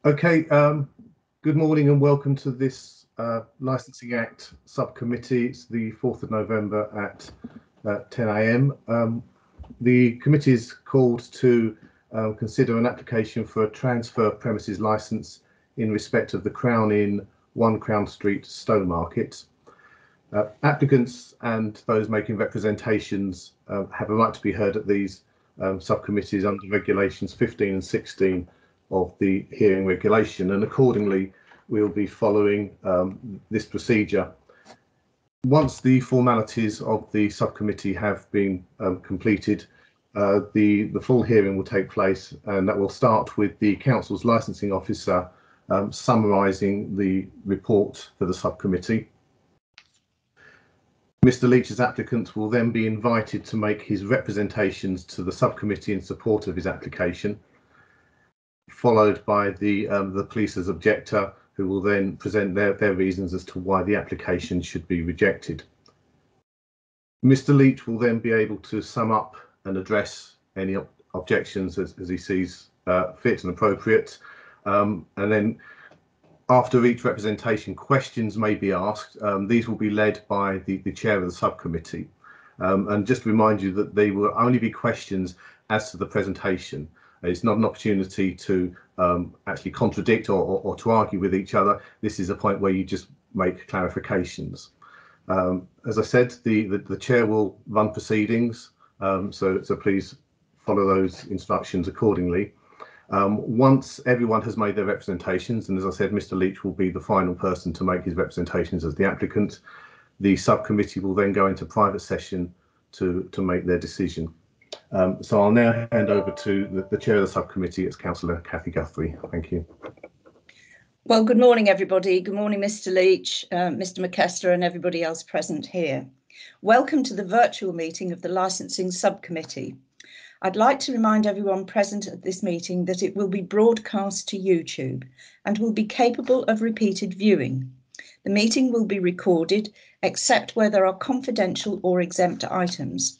Okay, good morning and welcome to this Licensing Act subcommittee. It's the 4th of November at 10 a.m. The committee is called to consider an application for a transfer premises licence in respect of the Crown Inn, 1 Crown Street, Stowmarket. Applicants and those making representations have a right to be heard at these subcommittees under regulations 15 and 16 of the hearing regulation, and accordingly we'll be following this procedure. Once the formalities of the subcommittee have been completed, the full hearing will take place, and that will start with the council's licensing officer summarising the report for the subcommittee. Mr. Leach's applicant will then be invited to make his representations to the subcommittee in support of his application, followed by the police as objector, who will then present their reasons as to why the application should be rejected. Mr. Leach will then be able to sum up and address any objections as he sees fit and appropriate, and then after each representation, questions may be asked. These will be led by the chair of the subcommittee, and just to remind you that they will only be questions as to the presentation. It's not an opportunity to actually contradict or to argue with each other. This is a point where you just make clarifications. As I said, the chair will run proceedings, so please follow those instructions accordingly. Once everyone has made their representations, and as I said, Mr. Leach will be the final person to make his representations as the applicant, the subcommittee will then go into private session to make their decision. So I'll now hand over to the chair of the subcommittee, it's Councillor Cathy Guthrie. Thank you. Well, good morning, everybody. Good morning, Mr. Leach, Mr. McKester and everybody else present here. Welcome to the virtual meeting of the Licensing Subcommittee. I'd like to remind everyone present at this meeting that it will be broadcast to YouTube and will be capable of repeated viewing. The meeting will be recorded, except where there are confidential or exempt items.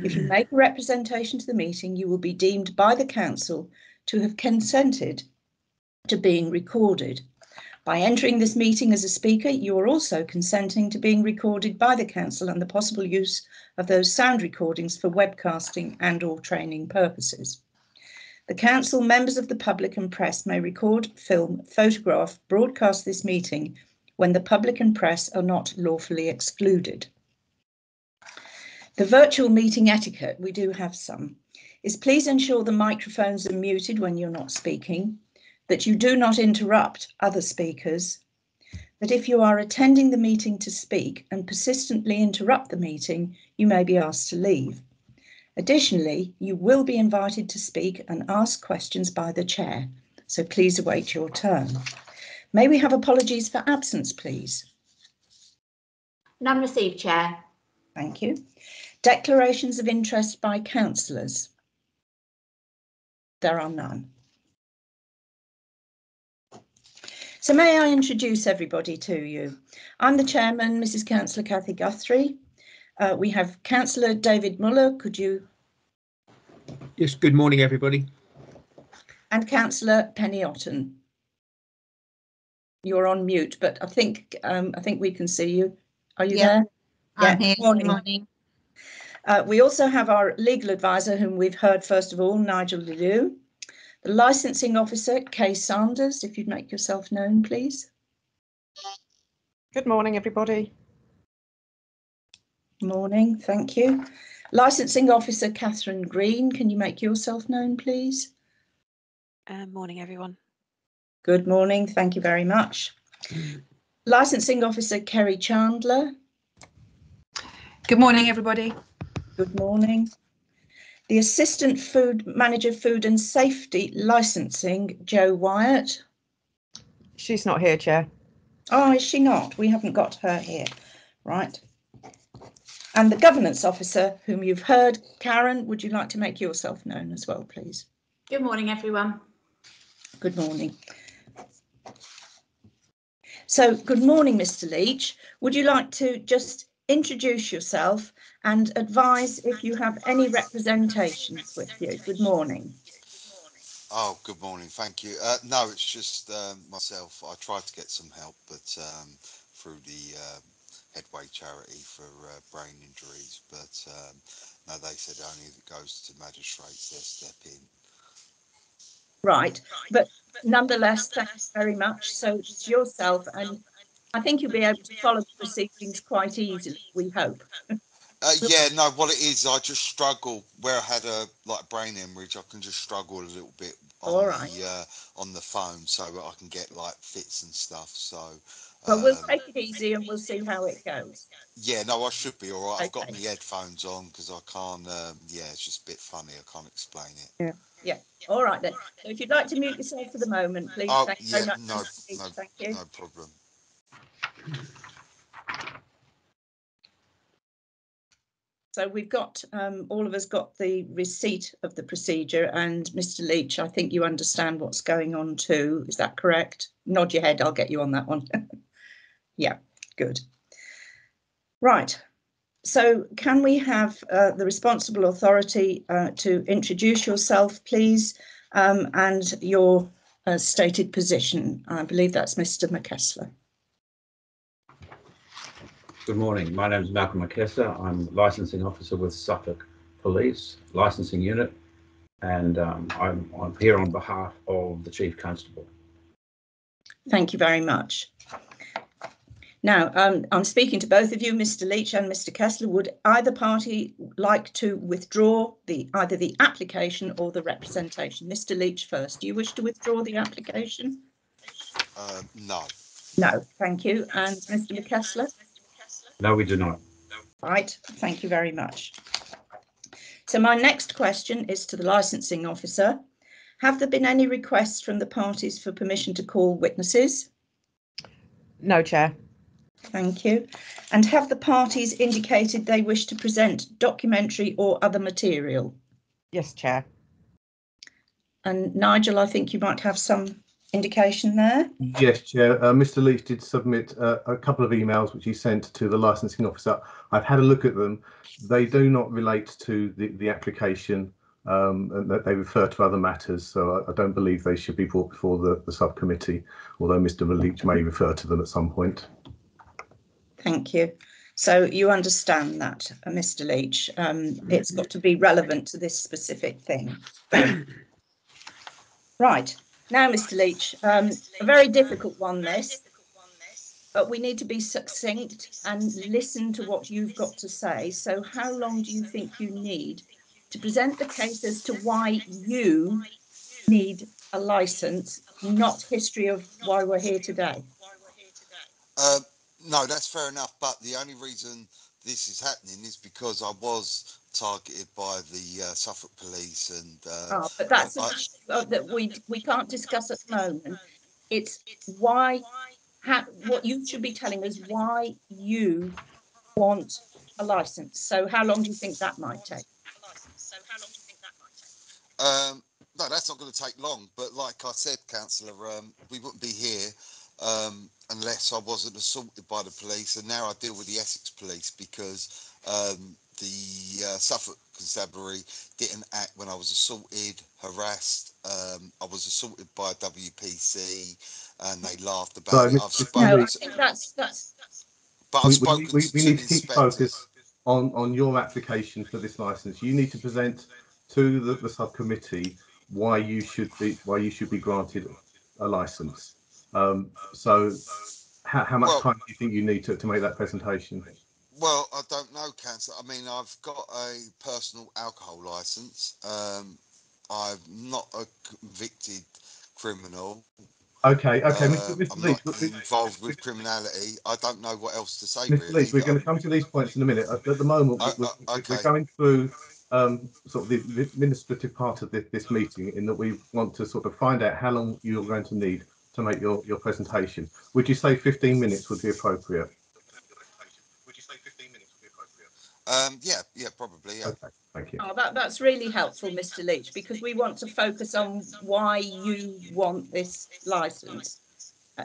If you make a representation to the meeting, you will be deemed by the council to have consented to being recorded. By entering this meeting as a speaker, you are also consenting to being recorded by the council and the possible use of those sound recordings for webcasting and or training purposes. The council, members of the public and press may record, film, photograph, broadcast this meeting when the public and press are not lawfully excluded. The virtual meeting etiquette, we do have some, is please ensure the microphones are muted when you're not speaking, that you do not interrupt other speakers, that if you are attending the meeting to speak and persistently interrupt the meeting, you may be asked to leave. Additionally, you will be invited to speak and ask questions by the chair, so please await your turn. May we have apologies for absence, please? None received, Chair. Thank you. Declarations of interest by councillors. There are none. So may I introduce everybody to you? I'm the chairman, Mrs. Councillor Cathy Guthrie. We have Councillor David Muller. Could you? Yes, good morning, everybody. And Councillor Penny Otten. You're on mute, but I think we can see you. Are you there? I'm here. Morning. Good morning. We also have our legal advisor, whom we've heard first of all, Nigel Leleu. The licensing officer, Kay Sanders, if you'd make yourself known, please. Good morning, everybody. Morning, thank you. Licensing officer, Catherine Green, can you make yourself known, please? Morning, everyone. Good morning, thank you very much. Licensing officer, Kerry Chandler. Good morning, everybody. Good morning. The Assistant Food Manager, Food and Safety Licensing, Jo Wyatt. She's not here, Chair. Oh, is she not? We haven't got her here. Right. And the Governance Officer, whom you've heard, Karen, would you like to make yourself known as well, please? Good morning, everyone. Good morning. So, good morning, Mr. Leach. Would you like to just introduce yourself and advise if you have any representations with you? Good morning. Oh, good morning. Thank you. No, it's just myself. I tried to get some help, but through the Headway charity for brain injuries, but no, they said only if it goes to magistrates, they'll step in. Right, but nonetheless, thank you very much. So it's yourself, and I think you'll be able to follow the proceedings quite easily, we hope. Yeah, no, what it is, I just struggle where I had a brain hemorrhage. I can just struggle a little bit on the phone, so I can get like fits and stuff. So, well, we'll take it easy and we'll see how it goes. yeah, no, I should be all right. I've got Okay. my headphones on because I can't. Yeah, it's just a bit funny. I can't explain it. Yeah. Yeah. All right then. So if you'd like to mute yourself for the moment, please. Oh, Thank you yeah, very much. no, Thank you. no problem. So we've got all of us got the receipt of the procedure, and Mr. Leach, I think you understand what's going on too. Is that correct? Nod your head. I'll get you on that one. Yeah, good. Right. So can we have the responsible authority to introduce yourself, please, and your stated position? I believe that's Mr. McKessler. Good morning. My name is Malcolm McKessler. I'm licensing officer with Suffolk Police Licensing Unit, and I'm here on behalf of the Chief Constable. Thank you very much. Now, I'm speaking to both of you, Mr. Leach and Mr. Kessler. Would either party like to withdraw either the application or the representation? Mr. Leach first. Do you wish to withdraw the application? No. No, thank you. And Mr. McKessler? No, we do not. Right, thank you very much. So my next question is to the licensing officer. Have there been any requests from the parties for permission to call witnesses? No, Chair. Thank you. And have the parties indicated they wish to present documentary or other material? Yes, Chair. And Nigel, I think you might have some indication there. Yes, Chair. Mr. Leach did submit a couple of emails which he sent to the licensing officer. I've had a look at them. They do not relate to the application, and that they refer to other matters. So I don't believe they should be brought before the subcommittee, although Mr. Leach may refer to them at some point. Thank you. So you understand that, Mr. Leach. It's got to be relevant to this specific thing. Right. Now, Mr. Leach, a very difficult one, this, but we need to be succinct and listen to what you've got to say. So how long do you think you need to present the case as to why you need a licence, not history of why we're here today? No, that's fair enough. But the only reason this is happening is because I was targeted by the Suffolk Police, and but that's an issue that we can't discuss at the moment. It's why, what you should be telling us why you want a licence. So how long do you think that might take? No, that's not going to take long. But like I said, Councillor, we wouldn't be here unless I wasn't assaulted by the police. And now I deal with the Essex Police because the Suffolk Constabulary didn't act when I was assaulted, harassed. I was assaulted by WPC, and they laughed about it. I've spoken. No, I think that's. But I've spoken we to need to keep inspectors. focus on your application for this license. You need to present to the subcommittee why you should be granted a license. So how much time do you think you need to make that presentation? Well, I don't know, Councillor. I mean, I've got a personal alcohol licence. I'm not a convicted criminal. Okay, Mr. I'm Leach, not involved with criminality. I don't know what else to say, Mr. really. Leach, we're going to come to these points in a minute. At the moment, we're going through sort of the administrative part of this meeting, in that we want to sort of find out how long you're going to need to make your presentation. Would you say 15 minutes would be appropriate? Yeah, probably. Yeah. Okay, thank you. Oh, that's really helpful, Mr. Leach, because we want to focus on why you want this licence.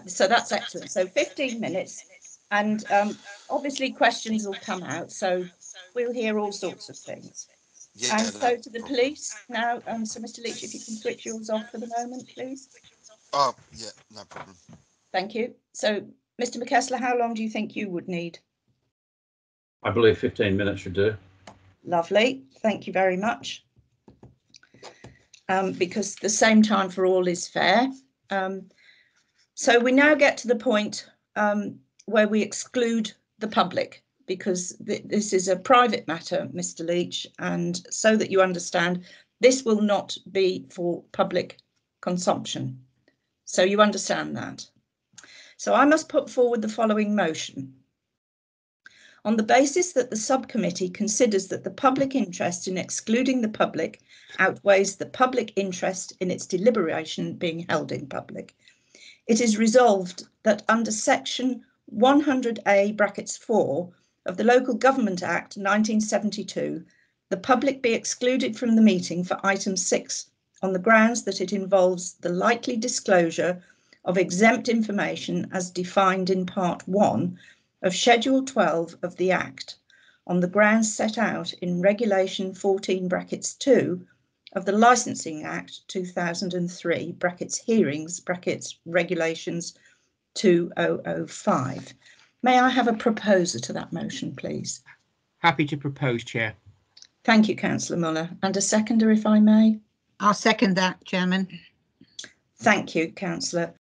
So that's excellent. So 15 minutes, and obviously questions will come out. So we'll hear all sorts of things. Yeah, And so no to the problem. police now. So Mr. Leach, if you can switch yours off for the moment, please. Oh, yeah, no problem. Thank you. So, Mr. McKessler, how long do you think you would need? I believe 15 minutes should do. Lovely. Thank you very much. Because the same time for all is fair. So we now get to the point where we exclude the public, because this is a private matter, Mr. Leach, and so that you understand, this will not be for public consumption. So you understand that. So I must put forward the following motion. On the basis that the subcommittee considers that the public interest in excluding the public outweighs the public interest in its deliberation being held in public, it is resolved that under section 100A brackets 4 of the Local Government Act 1972, the public be excluded from the meeting for item 6 on the grounds that it involves the likely disclosure of exempt information as defined in part 1 of Schedule 12 of the Act, on the grounds set out in Regulation 14 brackets 2 of the Licensing Act 2003 brackets hearings brackets regulations 2005. May I have a proposer to that motion, please? Happy to propose, Chair. Thank you, Councillor Muller. And a seconder, if I may. I'll second that, Chairman. Thank you, Councillor.